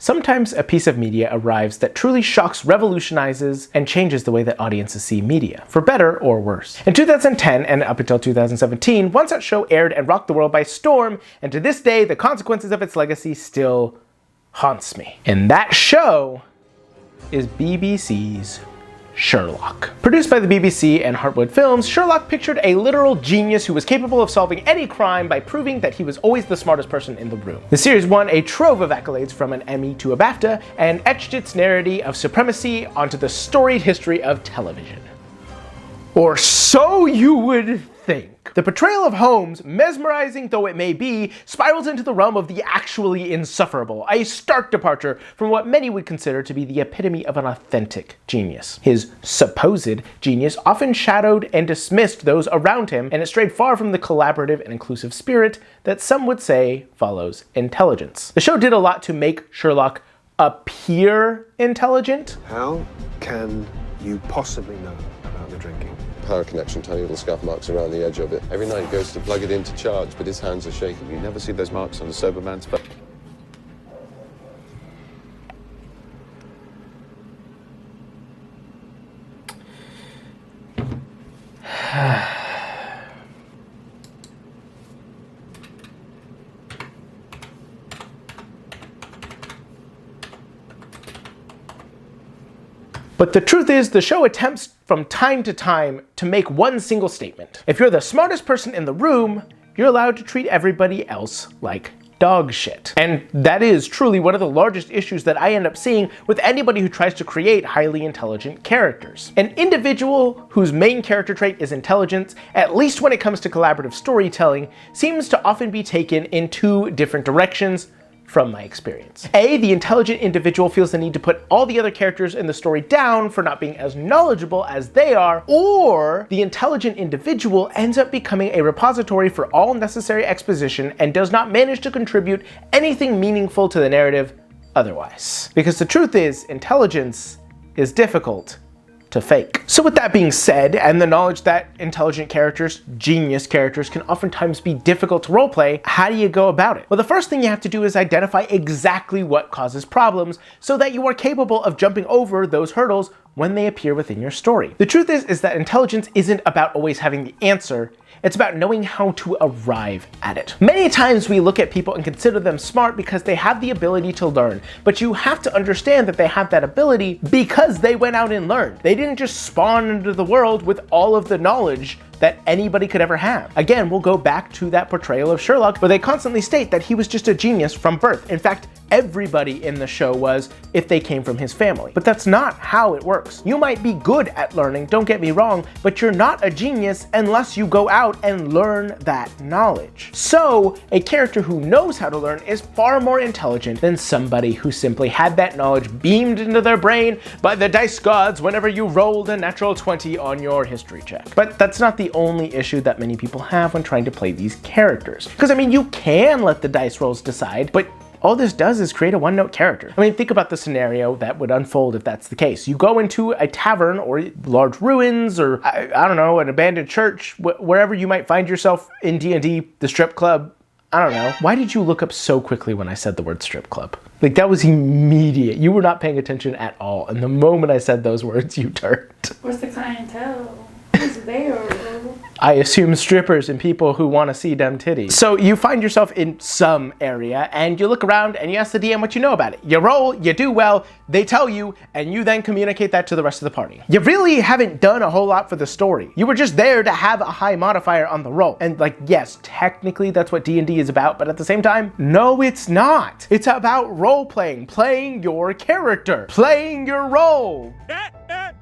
Sometimes a piece of media arrives that truly shocks, revolutionizes, and changes the way that audiences see media, for better or worse. In 2010 and up until 2017, one such show aired and rocked the world by storm, and to this day, the consequences of its legacy still haunts me. And that show is BBC's Sherlock. Produced by the BBC and Heartwood Films, Sherlock pictured a literal genius who was capable of solving any crime by proving that he was always the smartest person in the room. The series won a trove of accolades, from an Emmy to a BAFTA, and etched its narrative of supremacy onto the storied history of television. Or so you would think. The portrayal of Holmes, mesmerizing though it may be, spirals into the realm of the actually insufferable, a stark departure from what many would consider to be the epitome of an authentic genius. His supposed genius often shadowed and dismissed those around him, and it strayed far from the collaborative and inclusive spirit that some would say follows intelligence. The show did a lot to make Sherlock appear intelligent. How can you possibly know about the drinking? Power connection, tiny little scuff marks around the edge of it. Every night he goes to plug it in to charge, but his hands are shaking. You never see those marks on a sober man's face. But the truth is, the show attempts from time to time to make one single statement. If you're the smartest person in the room, you're allowed to treat everybody else like dog shit. And that is truly one of the largest issues that I end up seeing with anybody who tries to create highly intelligent characters. An individual whose main character trait is intelligence, at least when it comes to collaborative storytelling, seems to often be taken in two different directions, from my experience. A, the intelligent individual feels the need to put all the other characters in the story down for not being as knowledgeable as they are, or the intelligent individual ends up becoming a repository for all necessary exposition and does not manage to contribute anything meaningful to the narrative otherwise. Because the truth is, intelligence is difficult to fake. So with that being said, and the knowledge that intelligent characters, genius characters, can oftentimes be difficult to roleplay, how do you go about it? Well, the first thing you have to do is identify exactly what causes problems so that you are capable of jumping over those hurdles when they appear within your story. The truth is that intelligence isn't about always having the answer, it's about knowing how to arrive at it. Many times we look at people and consider them smart because they have the ability to learn, but you have to understand that they have that ability because they went out and learned. They didn't just spawn into the world with all of the knowledge that anybody could ever have. Again, we'll go back to that portrayal of Sherlock where they constantly state that he was just a genius from birth. In fact, everybody in the show was, if they came from his family. But that's not how it works. You might be good at learning, don't get me wrong, but you're not a genius unless you go out and learn that knowledge. So, a character who knows how to learn is far more intelligent than somebody who simply had that knowledge beamed into their brain by the dice gods whenever you rolled a natural 20 on your history check. But that's not the only issue that many people have when trying to play these characters. Because I mean, you can let the dice rolls decide, but all this does is create a one-note character. I mean, think about the scenario that would unfold if that's the case. You go into a tavern or large ruins or, I don't know, an abandoned church, wherever you might find yourself in D&D, the strip club, I don't know. Why did you look up so quickly when I said the word strip club? Like, that was immediate. You were not paying attention at all. And the moment I said those words, you turned. What's the clientele? Who's there? I assume strippers and people who want to see them titties. So you find yourself in some area and you look around and you ask the DM what you know about it. You roll, you do well, they tell you, and you then communicate that to the rest of the party. You really haven't done a whole lot for the story. You were just there to have a high modifier on the roll. And like, yes, technically that's what D&D is about, but at the same time, no, it's not. It's about role playing, playing your character, playing your role.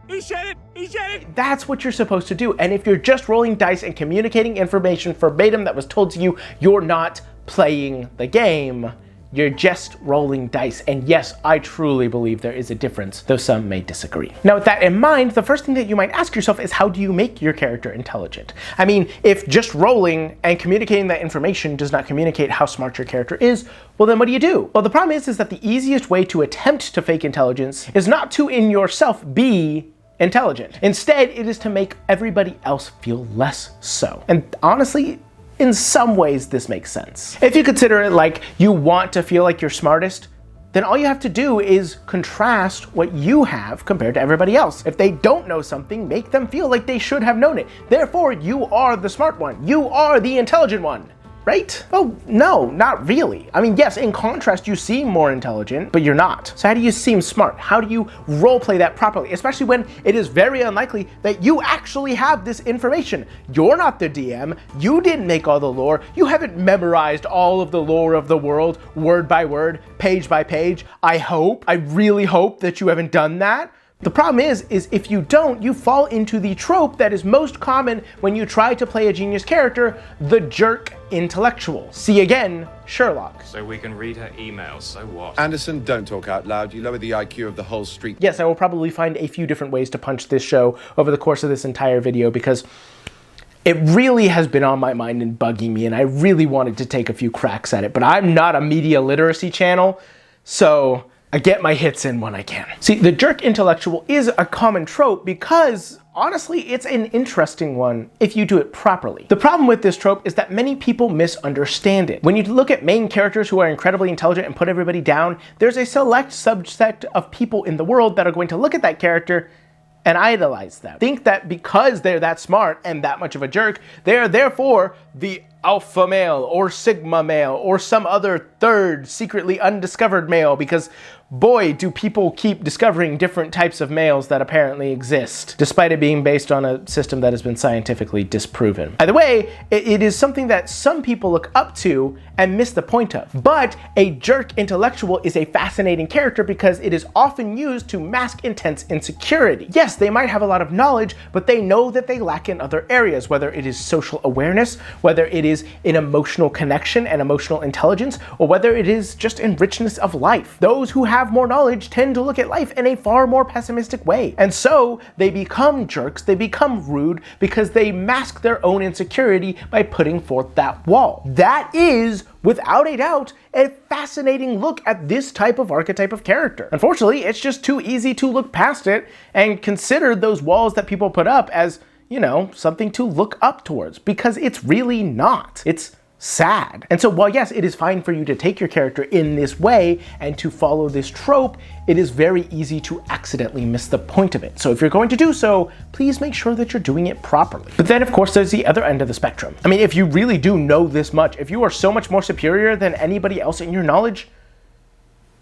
He said it! He said it! That's what you're supposed to do. And if you're just rolling dice and communicating information verbatim that was told to you, you're not playing the game. You're just rolling dice. And yes, I truly believe there is a difference, though some may disagree. Now, with that in mind, the first thing that you might ask yourself is, how do you make your character intelligent? I mean, if just rolling and communicating that information does not communicate how smart your character is, well, then what do you do? Well, the problem is that the easiest way to attempt to fake intelligence is not to in yourself be intelligent. Instead, it is to make everybody else feel less so. And honestly, in some ways, this makes sense. If you consider it like you want to feel like you're smartest, then all you have to do is contrast what you have compared to everybody else. If they don't know something, make them feel like they should have known it. Therefore, you are the smart one. You are the intelligent one. Right? Oh, no, not really. I mean, yes, in contrast, you seem more intelligent, but you're not. So how do you seem smart? How do you roleplay that properly? Especially when it is very unlikely that you actually have this information. You're not the DM. You didn't make all the lore. You haven't memorized all of the lore of the world, word by word, page by page. I really hope that you haven't done that. The problem is if you don't, you fall into the trope that is most common when you try to play a genius character, the jerk intellectual. See again, Sherlock. So we can read her emails, so what? Anderson, don't talk out loud. You lower the IQ of the whole street. Yes, I will probably find a few different ways to punch this show over the course of this entire video because it really has been on my mind and bugging me, and I really wanted to take a few cracks at it, but I'm not a media literacy channel, so I get my hits in when I can. See, the jerk intellectual is a common trope because, honestly, it's an interesting one if you do it properly. The problem with this trope is that many people misunderstand it. When you look at main characters who are incredibly intelligent and put everybody down, there's a select subset of people in the world that are going to look at that character and idolize them. Think that because they're that smart and that much of a jerk, they are therefore the alpha male or sigma male or some other third secretly undiscovered male, because boy, do people keep discovering different types of males that apparently exist, despite it being based on a system that has been scientifically disproven. Either way, it is something that some people look up to and miss the point of. But a jerk intellectual is a fascinating character because it is often used to mask intense insecurity. Yes, they might have a lot of knowledge, but they know that they lack in other areas, whether it is social awareness, whether it is in emotional connection and emotional intelligence, or whether it is just in richness of life. Those who have more knowledge tend to look at life in a far more pessimistic way. And so they become jerks, they become rude because they mask their own insecurity by putting forth that wall. That is, without a doubt, a fascinating look at this type of archetype of character. Unfortunately, it's just too easy to look past it and consider those walls that people put up as, you know, something to look up towards, because it's really not. It's sad. And so while yes, it is fine for you to take your character in this way and to follow this trope, it is very easy to accidentally miss the point of it. So if you're going to do so, please make sure that you're doing it properly. But then of course there's the other end of the spectrum. I mean, if you really do know this much, if you are so much more superior than anybody else in your knowledge,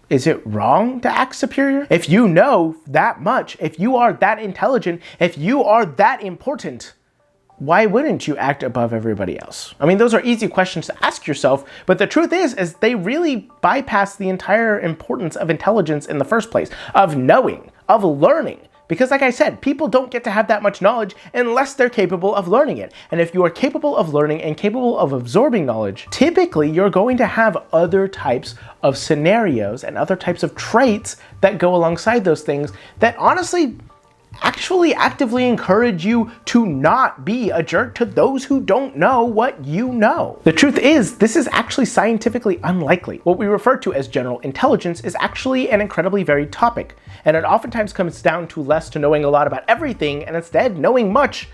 is it wrong to act superior? If you know that much, if you are that intelligent, if you are that important, why wouldn't you act above everybody else? I mean, those are easy questions to ask yourself, but the truth is they really bypass the entire importance of intelligence in the first place, of knowing, of learning. Because like I said, people don't get to have that much knowledge unless they're capable of learning it. And if you are capable of learning and capable of absorbing knowledge, typically you're going to have other types of scenarios and other types of traits that go alongside those things that honestly actually actively encourage you to not be a jerk to those who don't know what you know. The truth is, this is actually scientifically unlikely. What we refer to as general intelligence is actually an incredibly varied topic, and it oftentimes comes down to less to knowing a lot about everything and instead knowing much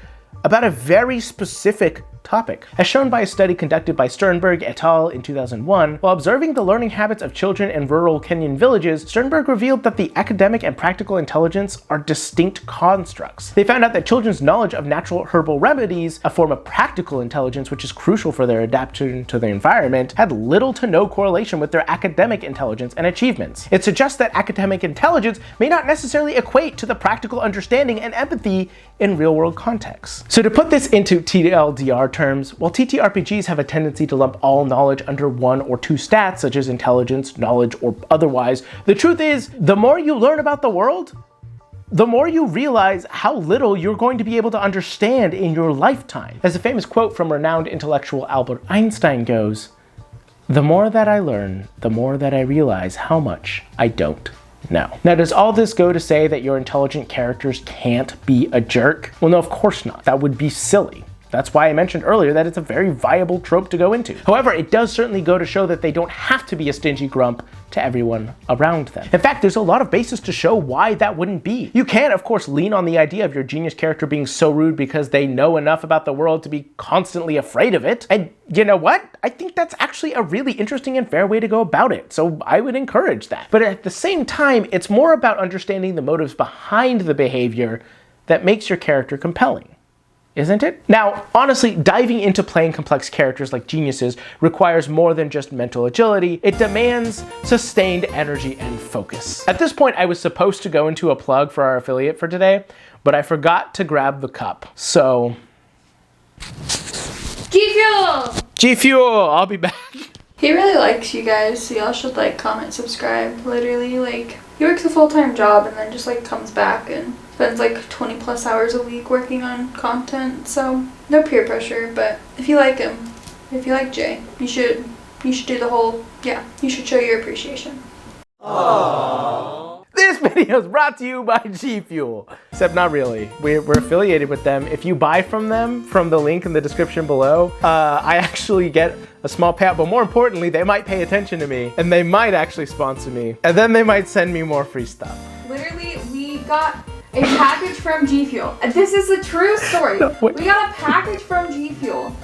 about a very specific topic. As shown by a study conducted by Sternberg et al. In 2001, while observing the learning habits of children in rural Kenyan villages, Sternberg revealed that the academic and practical intelligence are distinct constructs. They found out that children's knowledge of natural herbal remedies, a form of practical intelligence which is crucial for their adaptation to the environment, had little to no correlation with their academic intelligence and achievements. It suggests that academic intelligence may not necessarily equate to the practical understanding and empathy in real-world contexts. So to put this into TLDR terms, while TTRPGs have a tendency to lump all knowledge under one or two stats, such as intelligence, knowledge, or otherwise, the truth is, the more you learn about the world, the more you realize how little you're going to be able to understand in your lifetime. As a famous quote from renowned intellectual Albert Einstein goes, "The more that I learn, the more that I realize how much I don't know." Now, does all this go to say that your intelligent characters can't be a jerk? Well, no, of course not. That would be silly. That's why I mentioned earlier that it's a very viable trope to go into. However, it does certainly go to show that they don't have to be a stingy grump to everyone around them. In fact, there's a lot of basis to show why that wouldn't be. You can, of course, lean on the idea of your genius character being so rude because they know enough about the world to be constantly afraid of it. And you know what? I think that's actually a really interesting and fair way to go about it. So I would encourage that. But at the same time, it's more about understanding the motives behind the behavior that makes your character compelling. Isn't it? Now, honestly, diving into playing complex characters like geniuses requires more than just mental agility. It demands sustained energy and focus. At this point, I was supposed to go into a plug for our affiliate for today, but I forgot to grab the cup. So... G Fuel! G Fuel, I'll be back. He really likes you guys, so y'all should like, comment, subscribe. Literally, like, he works a full-time job and then just like comes back and spends like 20 plus hours a week working on content. So no peer pressure, but if you like him, if you like Jay, you should do the whole, yeah, you should show your appreciation. Aww. This video is brought to you by G Fuel. Except not really. We're affiliated with them. If you buy from them, from the link in the description below, I actually get a small payout, but more importantly, they might pay attention to me and they might actually sponsor me. And then they might send me more free stuff. Literally, we got a package from G Fuel. This is a true story. We got a package from G Fuel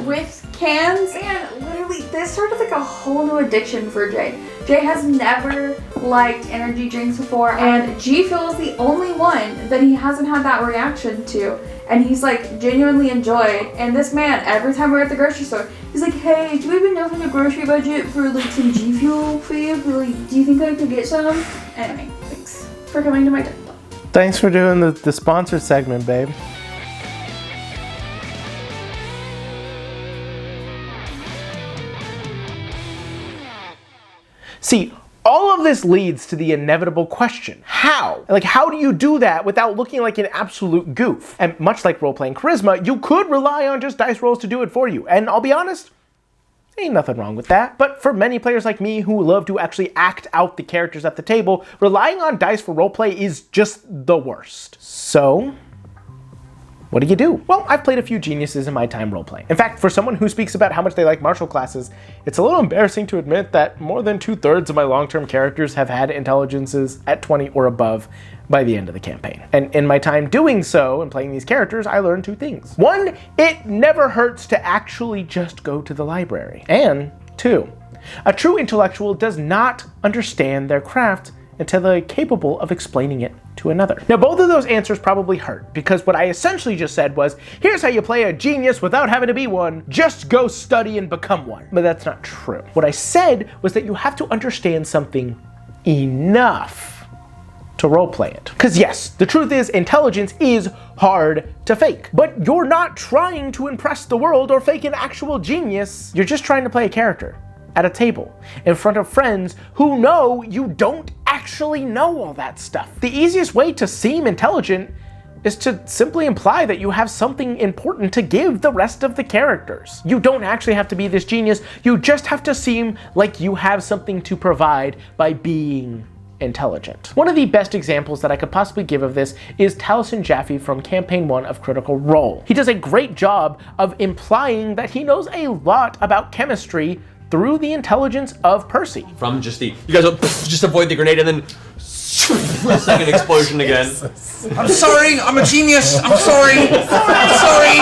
with cans, and literally this started like a whole new addiction for Jay. Jay has never liked energy drinks before, and G Fuel is the only one that he hasn't had that reaction to, and he's like genuinely enjoyed. And this man, every time we're at the grocery store, he's like, hey, do we have enough in the grocery budget for like some G Fuel for you? Like, do you think I could get some? Anyway, thanks for coming to my TED Talk. Thanks for doing the sponsored segment, babe. See, all of this leads to the inevitable question. How? Like, how do you do that without looking like an absolute goof? And much like role-playing charisma, you could rely on just dice rolls to do it for you. And I'll be honest, ain't nothing wrong with that. But for many players like me who love to actually act out the characters at the table, relying on dice for roleplay is just the worst. So, what do you do? Well, I've played a few geniuses in my time roleplaying. In fact, for someone who speaks about how much they like martial classes, it's a little embarrassing to admit that more than 2/3 of my long-term characters have had intelligences at 20 or above by the end of the campaign. And in my time doing so and playing these characters, I learned two things. One, it never hurts to actually just go to the library. And two, a true intellectual does not understand their craft until they're capable of explaining it to another. Now, both of those answers probably hurt, because what I essentially just said was, here's how you play a genius without having to be one, just go study and become one. But that's not true. What I said was that you have to understand something enough to roleplay it. Because yes, the truth is, intelligence is hard to fake. But you're not trying to impress the world or fake an actual genius. You're just trying to play a character at a table in front of friends who know you don't actually know all that stuff. The easiest way to seem intelligent is to simply imply that you have something important to give the rest of the characters. You don't actually have to be this genius, you just have to seem like you have something to provide by being intelligent. One of the best examples that I could possibly give of this is Taliesin Jaffe from Campaign 1 of Critical Role. He does a great job of implying that he knows a lot about chemistry through the intelligence of Percy. From just the, you guys will just avoid the grenade and then second explosion again. I'm sorry, I'm a genius. I'm sorry. Sorry.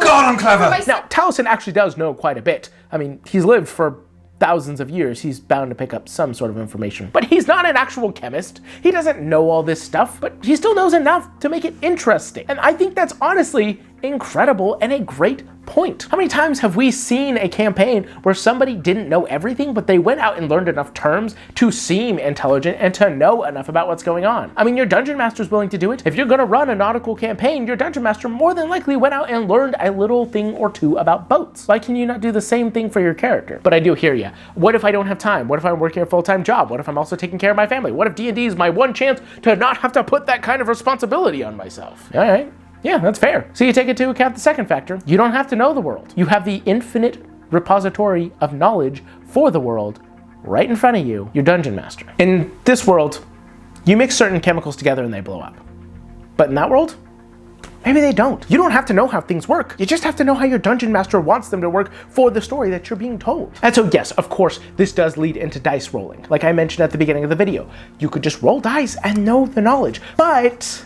God, I'm clever. Now, Taliesin actually does know quite a bit. I mean, he's lived for thousands of years. He's bound to pick up some sort of information. But he's not an actual chemist. He doesn't know all this stuff, but he still knows enough to make it interesting. And I think that's honestly incredible and a great point. How many times have we seen a campaign where somebody didn't know everything, but they went out and learned enough terms to seem intelligent and to know enough about what's going on? I mean, your dungeon master's willing to do it. If you're gonna run a nautical campaign, your dungeon master more than likely went out and learned a little thing or two about boats. Why can you not do the same thing for your character? But I do hear you. What if I don't have time? What if I'm working a full-time job? What if I'm also taking care of my family? What if D&D is my one chance to not have to put that kind of responsibility on myself? All right. Yeah, that's fair. So you take into account the second factor. You don't have to know the world. You have the infinite repository of knowledge for the world right in front of you, your dungeon master. In this world, you mix certain chemicals together and they blow up. But in that world, Maybe they don't. You don't have to know how things work. You just have to know how your dungeon master wants them to work for the story that you're being told. And so yes, of course, this does lead into dice rolling. Like I mentioned at the beginning of the video, you could just roll dice and know the knowledge, but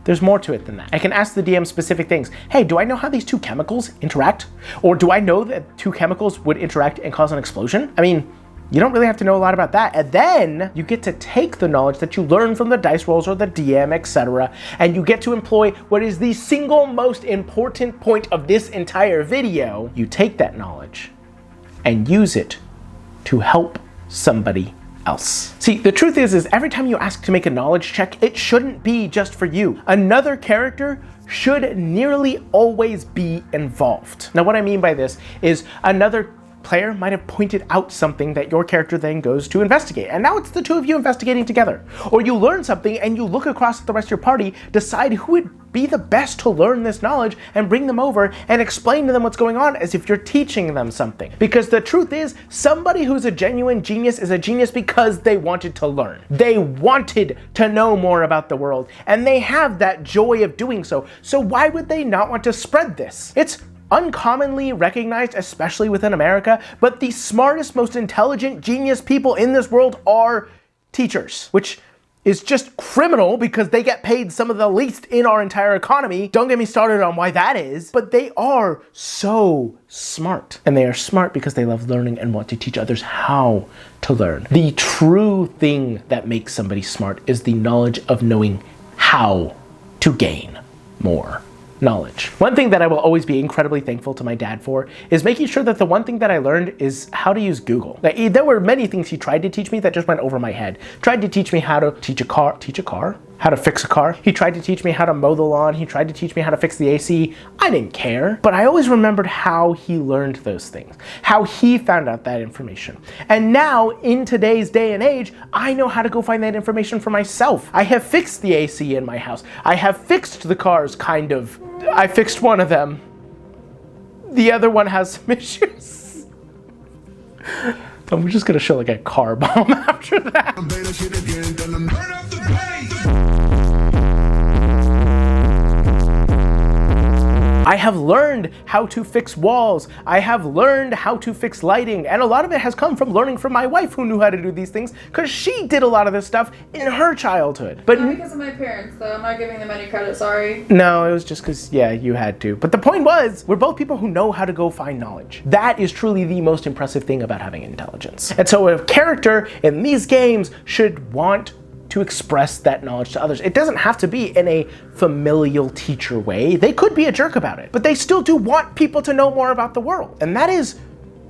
there's more to it than that. I can ask the DM specific things. Hey, do I know how these two chemicals interact? Or do I know that two chemicals would interact and cause an explosion? I mean, you don't really have to know a lot about that. And then you get to take the knowledge that you learn from the dice rolls or the DM, etc., and you get to employ what is the single most important point of this entire video. You take that knowledge and use it to help somebody else. See, the truth is every time you ask to make a knowledge check, it shouldn't be just for you. Another character should nearly always be involved. Now, what I mean by this is another player might have pointed out something that your character then goes to investigate, and now it's the two of you investigating together. Or you learn something and you look across at the rest of your party, decide who would be the best to learn this knowledge, and bring them over and explain to them what's going on as if you're teaching them something. Because the truth is, somebody who's a genuine genius is a genius because they wanted to learn. They wanted to know more about the world, and they have that joy of doing so. So why would they not want to spread this? It's uncommonly recognized, especially within America, but the smartest, most intelligent, genius people in this world are teachers, which is just criminal because they get paid some of the least in our entire economy. Don't get me started on why that is, but they are so smart. And they are smart because they love learning and want to teach others how to learn. The true thing that makes somebody smart is the knowledge of knowing how to gain more knowledge. One thing that I will always be incredibly thankful to my dad for is making sure that the one thing that I learned is how to use Google. Like, there were many things he tried to teach me that just went over my head. Tried to teach me how to how to fix a car. He tried to teach me how to mow the lawn. He tried to teach me how to fix the AC. I didn't care, but I always remembered how he learned those things, how he found out that information. And now, in today's day and age, I know how to go find that information for myself. I have fixed the AC in my house. I have fixed the cars, kind of. I fixed one of them. The other one has some issues. I'm just gonna show like a car bomb after that. I have learned how to fix walls. I have learned how to fix lighting. And a lot of it has come from learning from my wife, who knew how to do these things, because she did a lot of this stuff in her childhood. But not because of my parents, though. I'm not giving them any credit, sorry. No, it was just because, yeah, you had to. But the point was, we're both people who know how to go find knowledge. That is truly the most impressive thing about having intelligence. And so a character in these games should want to express that knowledge to others. It doesn't have to be in a familial teacher way. They could be a jerk about it, but they still do want people to know more about the world. And that is,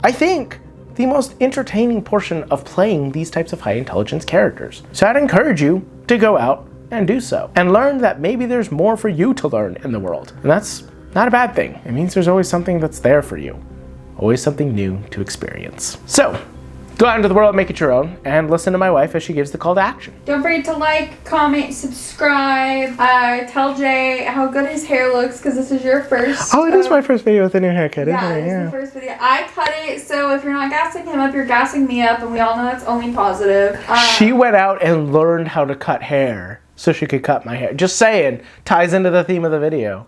I think, the most entertaining portion of playing these types of high intelligence characters. So I'd encourage you to go out and do so, and learn that maybe there's more for you to learn in the world. And that's not a bad thing. It means there's always something that's there for you. Always something new to experience. So, go out into the world, make it your own, and listen to my wife as she gives the call to action. Don't forget to like, comment, subscribe. Tell Jay how good his hair looks, because this is your first. Oh, it is my first video with a new haircut, isn't it? Yeah, it's the first video. I cut it, so if you're not gassing him up, you're gassing me up, and we all know that's only positive. She went out and learned how to cut hair so she could cut my hair. Just saying, ties into the theme of the video.